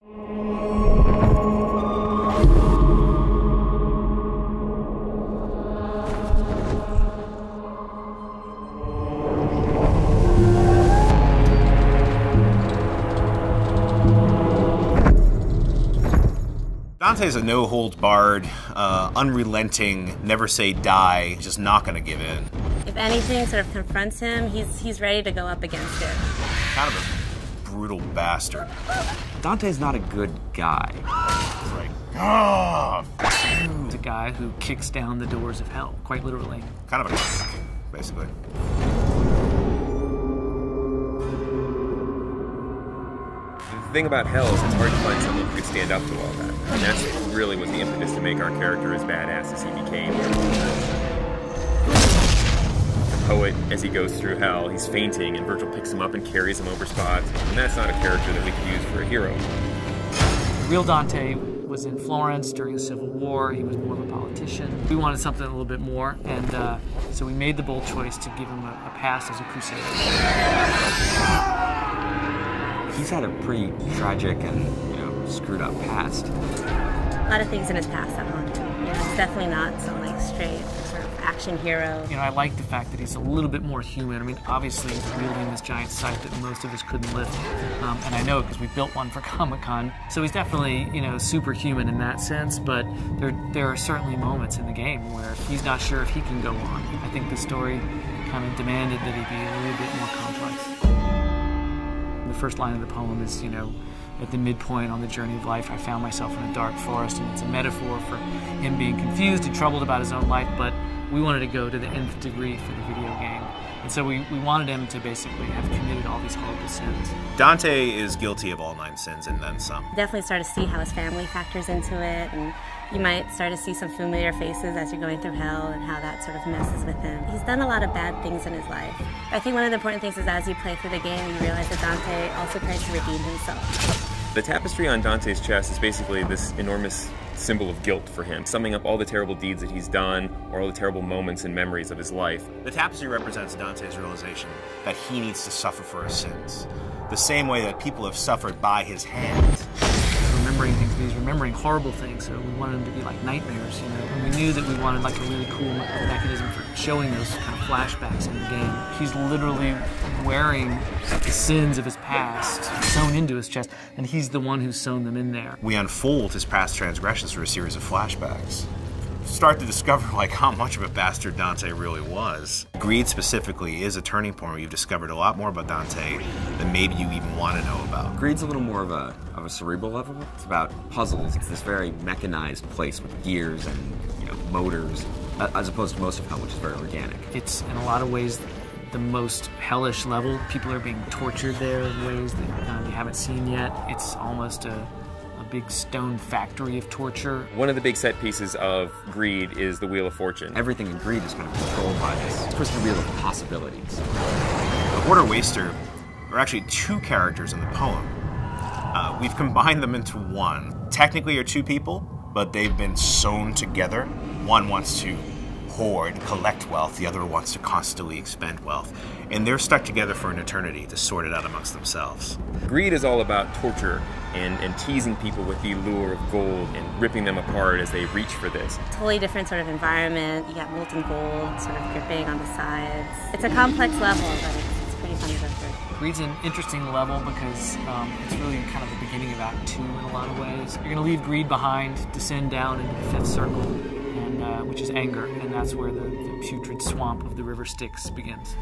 Dante's a no-holds-barred, unrelenting, never say die, just not gonna give in. If anything sort of confronts him, he's ready to go up against it. Kind of a brutal bastard. Dante's not a good guy. He's like, ah! He's a guy who kicks down the doors of hell, quite literally. Kind of a cuck, basically. The thing about hell is it's hard to find someone who could stand up to all that. And that's really was the impetus to make our character as badass as he became. The poet, as he goes through hell, he's fainting, and Virgil picks him up and carries him over spots. And that's not a character that we could use for a hero. Real Dante was in Florence during the Civil War. He was more of a politician. We wanted something a little bit more, and so we made the bold choice to give him a past as a crusader. He's had a pretty tragic and, screwed up past. A lot of things in his past that haunt him. He's definitely not some straight sort of action hero. I like the fact that he's a little bit more human. I mean, obviously he's wielding this giant scythe that most of us couldn't lift, and I know because we built one for Comic-Con. So he's definitely, superhuman in that sense. But there are certainly moments in the game where he's not sure if he can go on. I think the story kind of demanded that he be a little bit more complex. The first line of the poem is, at the midpoint on the journey of life, I found myself in a dark forest, and it's a metaphor for him being confused and troubled about his own life, but we wanted to go to the nth degree for the video game. And so we wanted him to basically have committed all these horrible sins. Dante is guilty of all 9 sins and then some. Definitely start to see how his family factors into it, and you might start to see some familiar faces as you're going through hell and how that sort of messes with him. He's done a lot of bad things in his life. I think one of the important things is as you play through the game, you realize that Dante also tries to redeem himself. The tapestry on Dante's chest is basically this enormous symbol of guilt for him, summing up all the terrible deeds that he's done, or all the terrible moments and memories of his life. The tapestry represents Dante's realization that he needs to suffer for his sins, the same way that people have suffered by his hand. Remembering things, he's remembering horrible things, so we wanted them to be like nightmares, And we knew that we wanted a really cool mechanism for showing those kind of flashbacks in the game. He's literally wearing the sins of his past sewn into his chest, and he's the one who's sewn them in there. We unfold his past transgressions through a series of flashbacks. Start to discover how much of a bastard Dante really was. Greed specifically is a turning point where you've discovered a lot more about Dante than maybe you even want to know about. Greed's a little more of a cerebral level. It's about puzzles. It's this very mechanized place with gears and motors, as opposed to most of hell, which is very organic. It's in a lot of ways the most hellish level. People are being tortured there in ways that you haven't seen yet. It's almost a big stone factory of torture. One of the big set pieces of Greed is the Wheel of Fortune. Everything in Greed is kind of controlled by this twisted wheel of possibilities. The Hoarder Waster are actually 2 characters in the poem. We've combined them into one. Technically are 2 people, but they've been sewn together. One wants to hoard, collect wealth, the other wants to constantly expend wealth. And they're stuck together for an eternity to sort it out amongst themselves. Greed is all about torture and teasing people with the lure of gold and ripping them apart as they reach for this. Totally different sort of environment. You got molten gold sort of dripping on the sides. It's a complex level, but it's pretty fun to go through. Greed's an interesting level because it's really kind of the beginning of Act 2 in a lot of ways. You're going to leave Greed behind, descend down into the 5th circle, and which is anger, and that's where the putrid swamp of the river Styx begins.